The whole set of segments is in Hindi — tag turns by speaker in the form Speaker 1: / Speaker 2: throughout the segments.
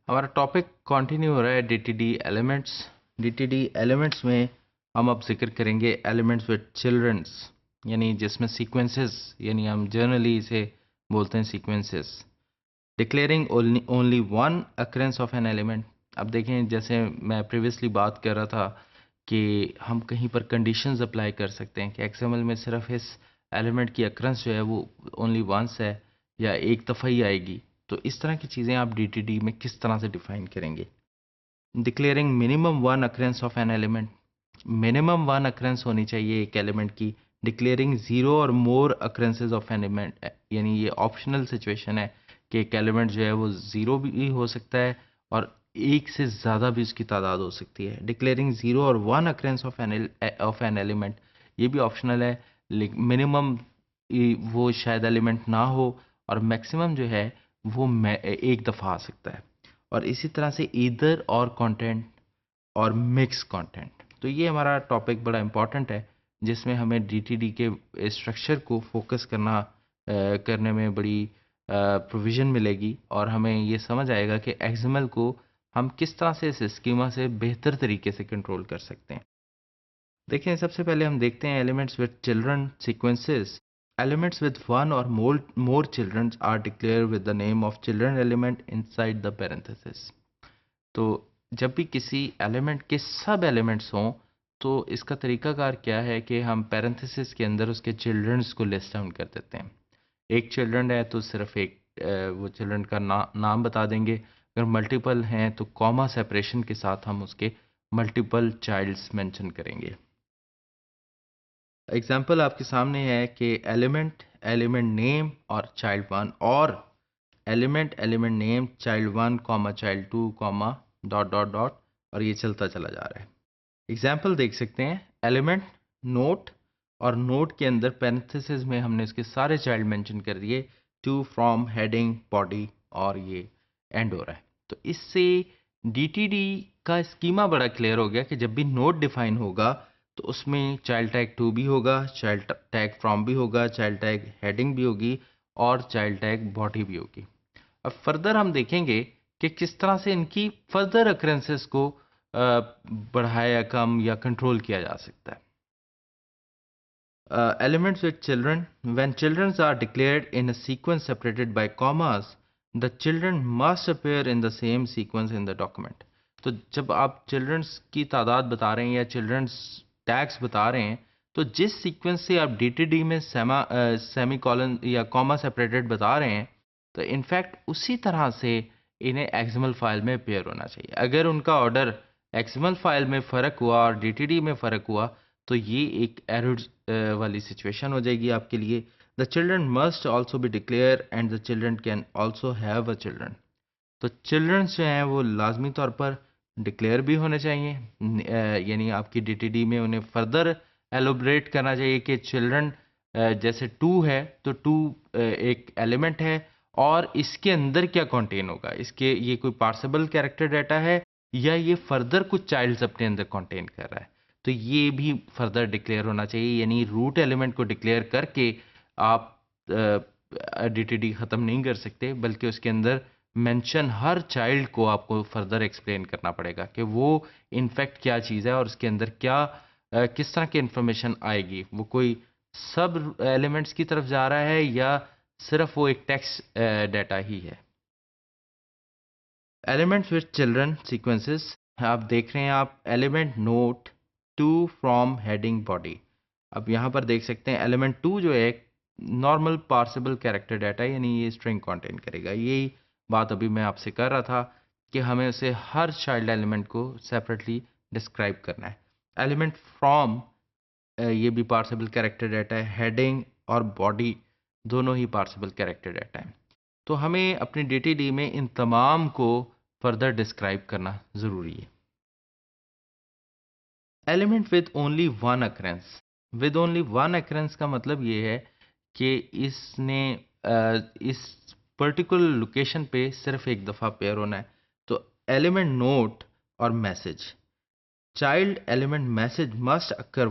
Speaker 1: हमारा टॉपिक कंटिन्यू हो रहा है डीटीडी एलिमेंट्स। डीटीडी एलिमेंट्स में हम अब जिक्र करेंगे एलिमेंट्स विद चिल्ड्रंस, यानी जिसमें सीक्वेंसेस, यानी हम जनरली इसे बोलते हैं sequences. Declaring only one occurrence of an element. अब देखें, जैसे मैं प्रीवियसली बात कर रहा था कि हम कहीं पर कंडीशंस अप्लाई कर सकते हैं कि एक्सएमएल में सिर्फ इस एलिमेंट की अकरेंस जो है वो ओनली वंस है या एक दफ़ा ही आएगी। तो इस तरह की चीज़ें आप डीटीडी में किस तरह से डिफाइन करेंगे। Declaring minimum one occurrence of an element. Minimum one occurrence होनी चाहिए एक एलिमेंट की। डिक्लेयरिंग जीरो और मोर अकरेंसेज ऑफ एन एलिमेंट, यानी ये ऑप्शनल सिचुएशन है कि एक एलिमेंट जो है वो ज़ीरो भी हो सकता है और एक से ज़्यादा भी उसकी तादाद हो सकती है। डिक्लेयरिंग ज़ीरो और one occurrence of an element, ये भी ऑप्शनल है। मिनिमम वो शायद एलिमेंट ना हो और मैक्सिमम जो है वो एक दफ़ा आ सकता है। और इसी तरह से ईदर और कंटेंट और मिक्स कंटेंट। तो ये हमारा टॉपिक बड़ा इंपॉर्टेंट है जिसमें हमें डीटीडी के स्ट्रक्चर को फोकस करने में बड़ी प्रोविज़न मिलेगी और हमें ये समझ आएगा कि एक्सएमएल को हम किस तरह से इस स्कीमा से बेहतर तरीके से कंट्रोल कर सकते हैं। देखिए, सबसे पहले हम देखते हैं elements with children sequences. Elements with one or more children are declared with the name of children element inside the parenthesis. तो जब भी किसी एलिमेंट के सब एलिमेंट्स हों तो इसका तरीकाकार क्या है कि हम पैरेंथेसिस के अंदर उसके चिल्ड्रंस को लिस्ट डाउन कर देते हैं। एक चिल्ड्रन है तो सिर्फ एक वो चिल्ड्रन का नाम बता देंगे। अगर मल्टीपल हैं तो कॉमा सेपरेशन के साथ हम उसके मल्टीपल चाइल्ड्स मेंशन करेंगे। एग्जाम्पल आपके सामने है कि एलिमेंट एलिमेंट नेम और चाइल्ड वन, और element name child one comma child two comma dot dot dot, और ये चलता चला जा रहा है। एग्जाम्पल देख सकते हैं, एलिमेंट नोट, और नोट के अंदर पैरेंथेसिस में हमने इसके सारे चाइल्ड मेंशन कर दिए, टू, फ्रॉम, हेडिंग, बॉडी, और ये एंड हो रहा है। तो इससे डीटीडी का स्कीमा बड़ा क्लियर हो गया कि जब भी नोट डिफाइन होगा तो उसमें चाइल्ड टैग टू भी होगा, चाइल्ड टैग फ्रॉम भी होगा, चाइल्ड टैग हेडिंग भी होगी और चाइल्ड टैग बॉडी भी होगी। अब फर्दर हम देखेंगे कि किस तरह से इनकी फर्दर अक्रेंसेस को बढ़ाया, कम या कंट्रोल किया जा सकता है। Elements with children. When children are declared in a sequence separated by commas, the children must appear in the same sequence in the document. तो जब आप चिल्ड्रंस की तादाद बता रहे हैं या चिल्ड्रंस टैग्स बता रहे हैं, तो जिस सीक्वेंस से आप डीटीडी में सेमी कॉलन या कॉमा सेपरेटेड बता रहे हैं, तो इनफैक्ट उसी तरह से इन्हें एक्सएमएल फाइल में अपेयर होना चाहिए। अगर उनका ऑर्डर एक्सएमएल फाइल में फ़र्क हुआ और डीटीडी में फ़र्क हुआ तो ये एक एरर वाली सिचुएशन हो जाएगी आपके लिए। The children must also be declare and the children can also have a children. तो चिल्ड्रंस जो हैं वो लाजमी तौर पर डिक्लेयर भी होने चाहिए, यानी आपकी डीटीडी में उन्हें फर्दर एलोबरेट करना चाहिए कि चिल्ड्रन जैसे टू है तो टू एक एलिमेंट है और इसके अंदर क्या कंटेन होगा, इसके ये कोई पार्सेबल कैरेक्टर डाटा है या ये फर्दर कुछ चाइल्ड्स अपने अंदर कंटेन कर रहा है। तो ये भी फर्दर डिक्लेयर होना चाहिए, यानी रूट एलिमेंट को डिक्लेयर करके आप डीटीडी ख़त्म नहीं कर सकते, बल्कि उसके अंदर मेंशन हर चाइल्ड को आपको फर्दर एक्सप्लेन करना पड़ेगा कि वो इनफैक्ट क्या चीज़ है और उसके अंदर क्या किस तरह की इंफॉर्मेशन आएगी। वो कोई सब एलिमेंट्स की तरफ जा रहा है या सिर्फ वो एक टेक्स्ट डाटा ही है। एलिमेंट्स विद चिल्ड्रन सीक्वेंसेस, आप देख रहे हैं आप element note, to, from, heading, body. अब यहाँ पर देख सकते हैं एलिमेंट टू जो है नॉर्मल पार्सेबल कैरेक्टर डाटा, यानी ये स्ट्रिंग कंटेन करेगा। यही बात अभी मैं आपसे कर रहा था कि हमें उसे हर चाइल्ड एलिमेंट को सेपरेटली डिस्क्राइब करना है। एलिमेंट फ्रॉम, ये भी पार्सेबल कैरेक्टर डाटा है। हेडिंग और बॉडी दोनों ही पार्सेबल कैरेक्टर डाटा है। तो हमें अपनी डीटीडी में इन तमाम को फर्दर डिस्क्राइब करना ज़रूरी है। Element with only one occurrence. With only one occurrence का मतलब ये है कि इसने इस पर्टिकुलर लोकेशन पे सिर्फ एक दफ़ा पेयर होना है। तो एलिमेंट नोट और message, child element message must occur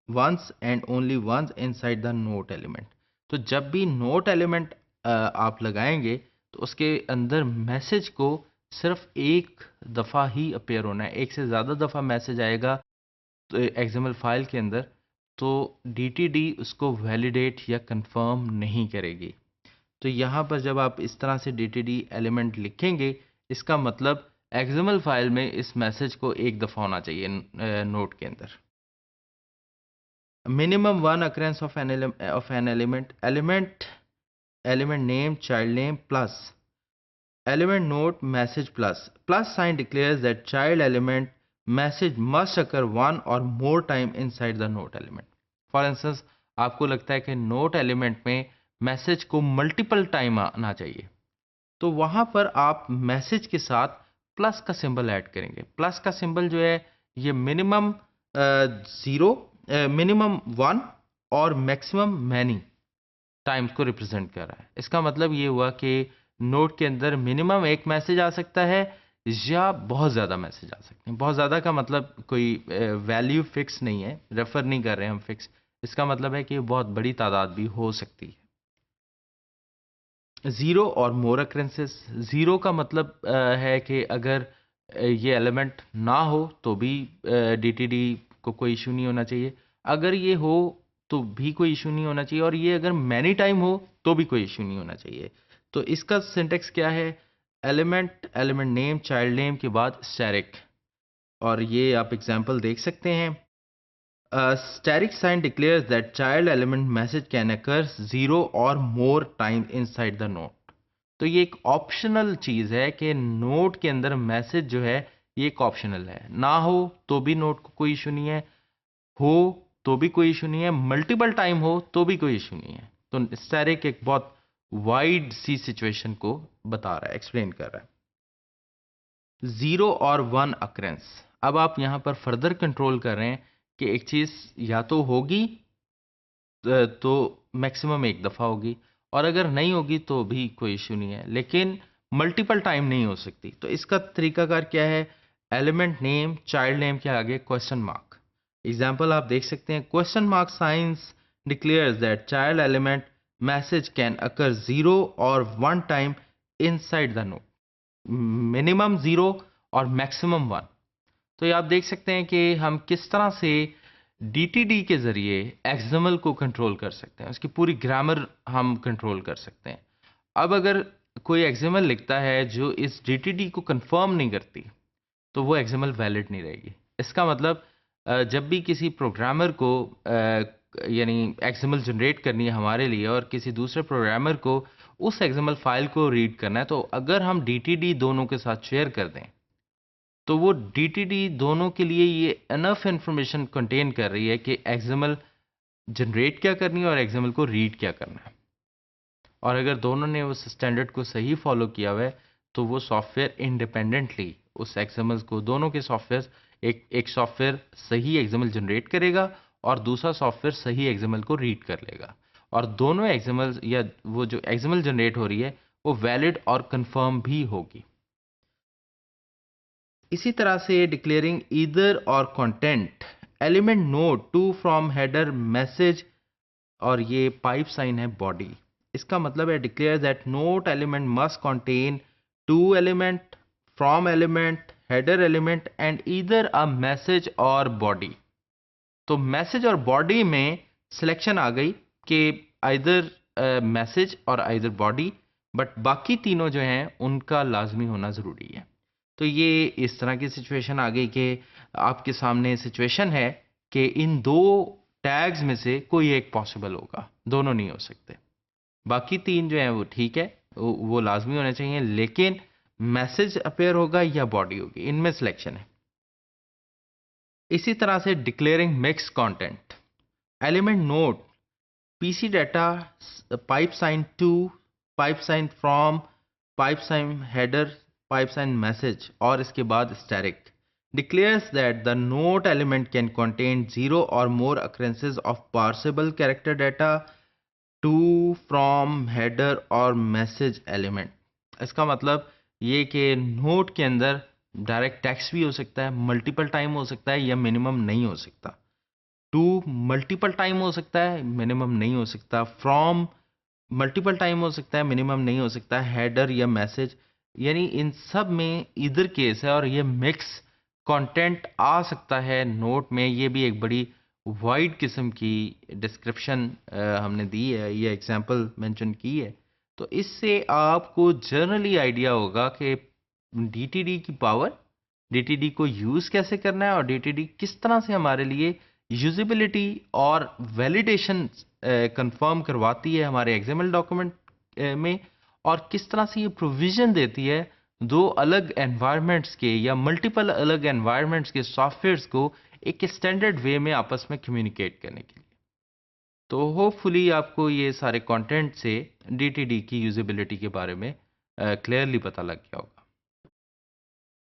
Speaker 1: once and only once inside the note element. तो जब भी नोट एलिमेंट आप लगाएंगे तो उसके अंदर मैसेज को सिर्फ एक दफ़ा ही अपीयर होना है। एक से ज़्यादा दफ़ा मैसेज आएगा तो एक्सएमएल फाइल के अंदर, तो डीटीडी उसको वैलिडेट या कंफर्म नहीं करेगी। तो यहाँ पर जब आप इस तरह से डीटीडी एलिमेंट लिखेंगे, इसका मतलब एक्सएमएल फाइल में इस मैसेज को एक दफ़ा होना चाहिए नोट के अंदर। Minimum one occurrence of an element name, child name plus element note message plus sign declares that child element message must occur one or more time inside the note element. For instance, आपको लगता है कि नोट एलिमेंट में मैसेज को मल्टीपल टाइम आना चाहिए, तो वहां पर आप मैसेज के साथ प्लस का सिंबल ऐड करेंगे। प्लस का सिंबल जो है ये मिनिमम 0, मिनिमम 1 और मैक्सिमम मैनी टाइम्स को रिप्रेजेंट कर रहा है। इसका मतलब ये हुआ कि नोट के अंदर मिनिमम एक मैसेज आ सकता है या बहुत ज़्यादा मैसेज आ सकते हैं। बहुत ज़्यादा का मतलब कोई वैल्यू फिक्स नहीं है, रेफर नहीं कर रहे हैं हम फिक्स। इसका मतलब है कि बहुत बड़ी तादाद भी हो सकती है। ज़ीरो और मोर अक्रेंसेस, ज़ीरो का मतलब है कि अगर ये एलिमेंट ना हो तो भी डीटीडी को कोई इशू नहीं होना चाहिए, अगर ये हो तो भी कोई इशू नहीं होना चाहिए, और ये अगर मैनी टाइम हो तो भी कोई इशू नहीं होना चाहिए। तो इसका सिंटेक्स क्या है? एलिमेंट नेम, चाइल्ड नेम के बाद स्टैरिक, और ये आप एग्जांपल देख सकते हैं। Static sign declares that child element message can occur 0 or more time inside the node. तो ये एक ऑप्शनल चीज़ है कि नोट के अंदर मैसेज जो है ये एक ऑप्शनल है। ना हो तो भी नोट को कोई इशू नहीं है, हो तो भी कोई इशू नहीं है, मल्टीपल टाइम हो तो भी कोई इशू नहीं है। तो स्टैटिक एक बहुत वाइड सी सिचुएशन को बता रहा है, एक्सप्लेन कर रहा है। 0 और 1 अक्रेंस, अब आप यहाँ पर फर्दर कंट्रोल कर रहे हैं कि एक चीज़ या तो होगी तो मैक्सिमम एक दफ़ा होगी, और अगर नहीं होगी तो भी कोई इशू नहीं है, लेकिन मल्टीपल टाइम नहीं हो सकती। तो इसका तरीकाकार क्या है? एलिमेंट नेम, चाइल्ड नेम के आगे क्वेश्चन मार्क। एग्जाम्पल आप देख सकते हैं, question mark science declares that child element message can occur 0 और 1 time inside the node, minimum 0 और मैक्सिमम 1। तो ये आप देख सकते हैं कि हम किस तरह से डीटीडी के ज़रिए एक्सएमएल को कंट्रोल कर सकते हैं, उसकी पूरी ग्रामर हम कंट्रोल कर सकते हैं। अब अगर कोई एक्सएमएल लिखता है जो इस डीटीडी को कंफर्म नहीं करती, तो वो एक्सएमएल वैलिड नहीं रहेगी। इसका मतलब जब भी किसी प्रोग्रामर को यानी एक्सएमएल जनरेट करनी है हमारे लिए, और किसी दूसरे प्रोग्रामर को उस एक्सएमएल फाइल को रीड करना है, तो अगर हम डीटीडी दोनों के साथ शेयर कर दें, तो वो डीटीडी दोनों के लिए ये इनफ इंफॉर्मेशन कंटेन कर रही है कि एक्सएमएल जनरेट क्या करनी है और एक्सएमएल को रीड क्या करना है। और अगर दोनों ने उस स्टैंडर्ड को सही फॉलो किया हुआ है, तो वो सॉफ्टवेयर इंडिपेंडेंटली उस एक्सएमएल को, दोनों के सॉफ्टवेयर, एक सॉफ्टवेयर सही एक्सएमएल जनरेट करेगा और दूसरा सॉफ्टवेयर सही एक्सएमएल को रीड कर लेगा, और दोनों एक्सएमएल या वो जो एक्सएमएल जनरेट हो रही है वो वैलिड और कंफर्म भी होगी। इसी तरह से डिक्लेयरिंग ईदर और content, element node to from header message, और ये पाइप साइन है बॉडी। इसका मतलब है declare that note element must contain to element, from element, header element and either a message और बॉडी। तो मैसेज और बॉडी में सिलेक्शन आ गई कि आइदर मैसेज और आइदर बॉडी, बट बाकी तीनों जो हैं उनका लाजमी होना ज़रूरी है। तो ये इस तरह की सिचुएशन आ गई कि आपके सामने सिचुएशन है कि इन दो टैग्स में से कोई एक पॉसिबल होगा, दोनों नहीं हो सकते। बाकी तीन जो हैं वो ठीक है, वो लाजमी होने चाहिए, लेकिन मैसेज अपेयर होगा या बॉडी होगी, इनमें सिलेक्शन है। इसी तरह से declaring mix content, element note PC data, pipe sign to, pipe sign from, pipe sign header, pipe sign message, और इसके बाद static declares that the note element can contain 0 or more occurrences of parsable character data to, from, header और message element। इसका मतलब ये कि नोट के अंदर डायरेक्ट टेक्स्ट भी हो सकता है, मल्टीपल टाइम हो सकता है, या मिनिमम नहीं हो सकता। टू मल्टीपल टाइम हो सकता है, मिनिमम नहीं हो सकता। फ्रॉम मल्टीपल टाइम हो सकता है, मिनिमम नहीं हो सकता। हेडर या मैसेज यानी इन सब में ईदर केस है और ये मिक्स कंटेंट आ सकता है नोट में। ये भी एक बड़ी वाइड किस्म की डिस्क्रिप्शन हमने दी है, ये एग्जांपल मेंशन की है। तो इससे आपको जनरली आइडिया होगा कि डीटीडी की पावर, डीटीडी को यूज़ कैसे करना है और डीटीडी किस तरह से हमारे लिए यूजिबिलिटी और वैलिडेशन कंफर्म करवाती है हमारे एक्सएमएल डॉक्यूमेंट में, और किस तरह से ये प्रोविजन देती है दो अलग एनवायरनमेंट्स के या मल्टीपल अलग एनवायरनमेंट्स के सॉफ्टवेयर्स को एक स्टैंडर्ड वे में आपस में कम्युनिकेट करने के लिए। तो होपफुली आपको ये सारे कंटेंट से डीटीडी की यूजिबिलिटी के बारे में क्लियरली पता लग गया होगा।